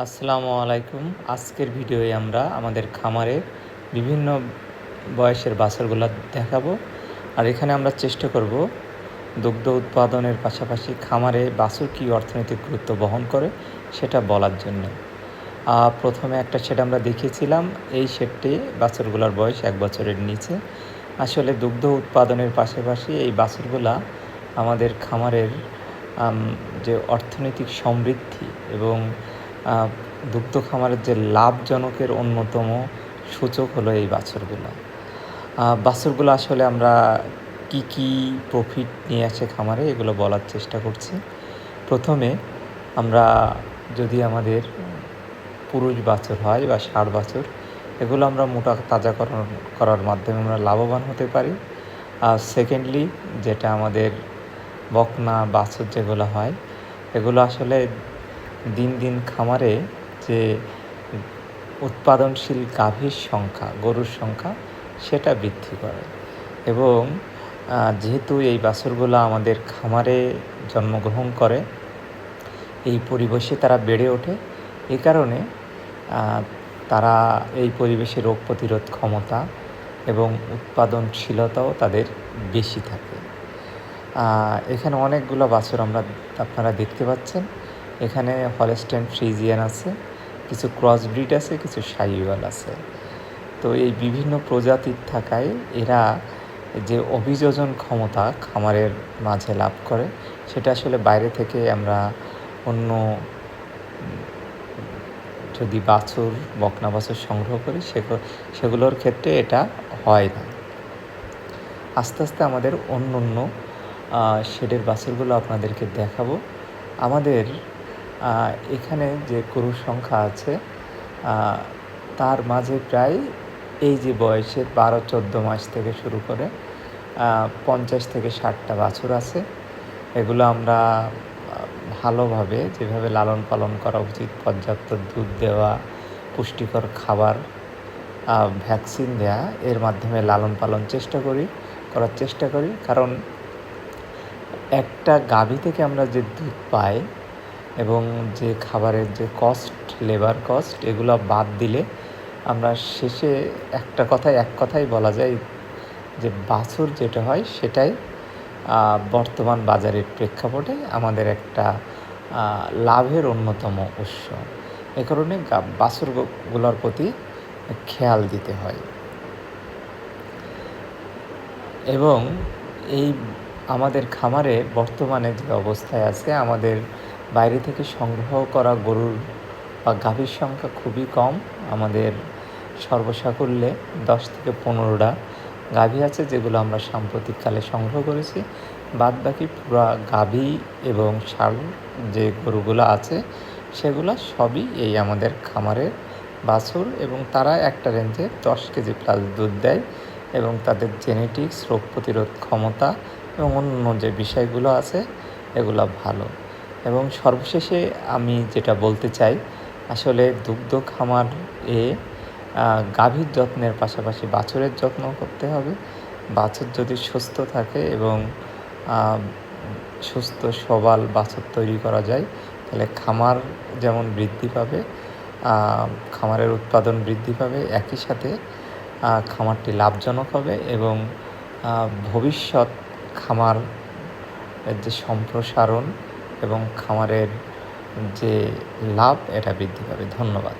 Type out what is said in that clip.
আসসালামু আলাইকুম। আজকের ভিডিওয়ে আমরা আমাদের খামারের বিভিন্ন বয়সের বাছুরগুলো দেখাবো। আর এখানে আমরা চেষ্টা করব দুগ্ধ উৎপাদনের পাশাপাশি খামারে বাছুর কী অর্থনৈতিক গুরুত্ব বহন করে সেটা বলার জন্য। প্রথমে একটা শেড আমরা দেখিয়েছিলাম। এই শেডটি বাছুরগুলোর বয়স 1 বছরের নিচে। আসলে দুগ্ধ উৎপাদনের পাশাপাশি এই বাছুরগুলা আমাদের খামারের যে অর্থনৈতিক সমৃদ্ধি এবং দুগ্ধ খামারের যে লাভজনকের অন্যতম সূচক হলো এই বাছুরগুলো। বাছুরগুলো আসলে আমরা কি প্রফিট নিয়ে আসে খামারে এগুলো বলার চেষ্টা করছি। প্রথমে আমরা যদি আমাদের পুরুষ বাছুর হয় বা ষাঁড় বাছুর, এগুলো আমরা মোটা তাজা করার মাধ্যমে আমরা লাভবান হতে পারি। আর সেকেন্ডলি যেটা আমাদের বকনা বাছুর যেগুলো হয়, এগুলো আসলে দিন দিন খামারে যে উৎপাদনশীল গাভীর সংখ্যা, গরুর সংখ্যা সেটা বৃদ্ধি করে। এবং যেহেতু এই বাছুরগুলো আমাদের খামারে জন্মগ্রহণ করে, এই পরিবেশে তারা বেড়ে ওঠে, এই কারণে তারা এই পরিবেশে রোগ প্রতিরোধ ক্ষমতা এবং উৎপাদনশীলতাও তাদের বেশি থাকে। এখানে অনেকগুলো বাছুর আপনারা দেখতে পাচ্ছেন। এখানে হলস্টাইন ফ্রিজিয়ান আছে, কিছু ক্রস ব্রিড আছে, কিছু শাহিওয়াল আছে। তো এই বিভিন্ন প্রজাতির থাকায় এরা যে অভিযোজন ক্ষমতা খামারের মাঝে লাভ করে, সেটা আসলে বাইরে থেকে আমরা অন্য যদি বাছুর, বকনা বাছুর সংগ্রহ করি সেগুলোর ক্ষেত্রে এটা হয় না। আস্তে আস্তে আমাদের অন্য শেডের বাছুরগুলো আপনাদেরকে দেখাবো। আমাদের এখানে যে গরুর সংখ্যা আছে, তার মাঝে প্রায় এই যে বয়সের 12-14 মাস থেকে শুরু করে 50 থেকে 60টা বাছুর আছে। এগুলো আমরা ভালোভাবে যেভাবে লালন পালন করা উচিত, পর্যাপ্ত দুধ দেওয়া, পুষ্টিকর খাবার, ভ্যাকসিন দেওয়া, এর মাধ্যমে লালন পালন করার চেষ্টা করি। কারণ একটা গাভী থেকে আমরা যে দুধ পাই এবং যে খাবারের যে লেবার কস্ট, এগুলো বাদ দিলে আমরা শেষে এক কথাই বলা যায় যে বাছুর যেটা হয় সেটাই বর্তমান বাজারের প্রেক্ষাপটে আমাদের একটা লাভের অন্যতম উৎস। এ কারণে বাছুরগুলোর প্রতি খেয়াল দিতে হয়। এবং এই আমাদের খামারে বর্তমানে যে অবস্থায় আছে, আমাদের বাইরে থেকে সংগ্রহ করা গরুর বা গাভীর সংখ্যা খুবই কম। আমাদের সর্বসাকুল্যে 10 থেকে 15টা গাভী আছে, যেগুলো আমরা সাম্প্রতিককালে সংগ্রহ করেছি। বাদবাকি পুরা গাভী এবং ষাঁড় যে গরুগুলো আছে, সেগুলো সবই এই আমাদের খামারের বাছুর, এবং তারা একটা রেঞ্জে 10 কেজি প্লাস দুধ দেয় এবং তাদের জেনেটিক্স, রোগ প্রতিরোধ ক্ষমতা এবং অন্য যে বিষয়গুলো আছে এগুলো ভালো। এবং সর্বশেষে আমি যেটা বলতে চাই, আসলে দুগ্ধ খামারে গাভীর যত্নের পাশাপাশি বাছুরের যত্ন করতে হবে। বাছুর যদি সুস্থ থাকে এবং সুস্থ সবল বাছুর তৈরি করা যায়, তাহলে খামার যেমন বৃদ্ধি পাবে, খামারের উৎপাদন বৃদ্ধি পাবে, একই সাথে খামারটি লাভজনক হবে এবং ভবিষ্যৎ খামার যে সম্প্রসারণ এবং খামারের যে লাভ, এটা বৃদ্ধি পাবে। ধন্যবাদ।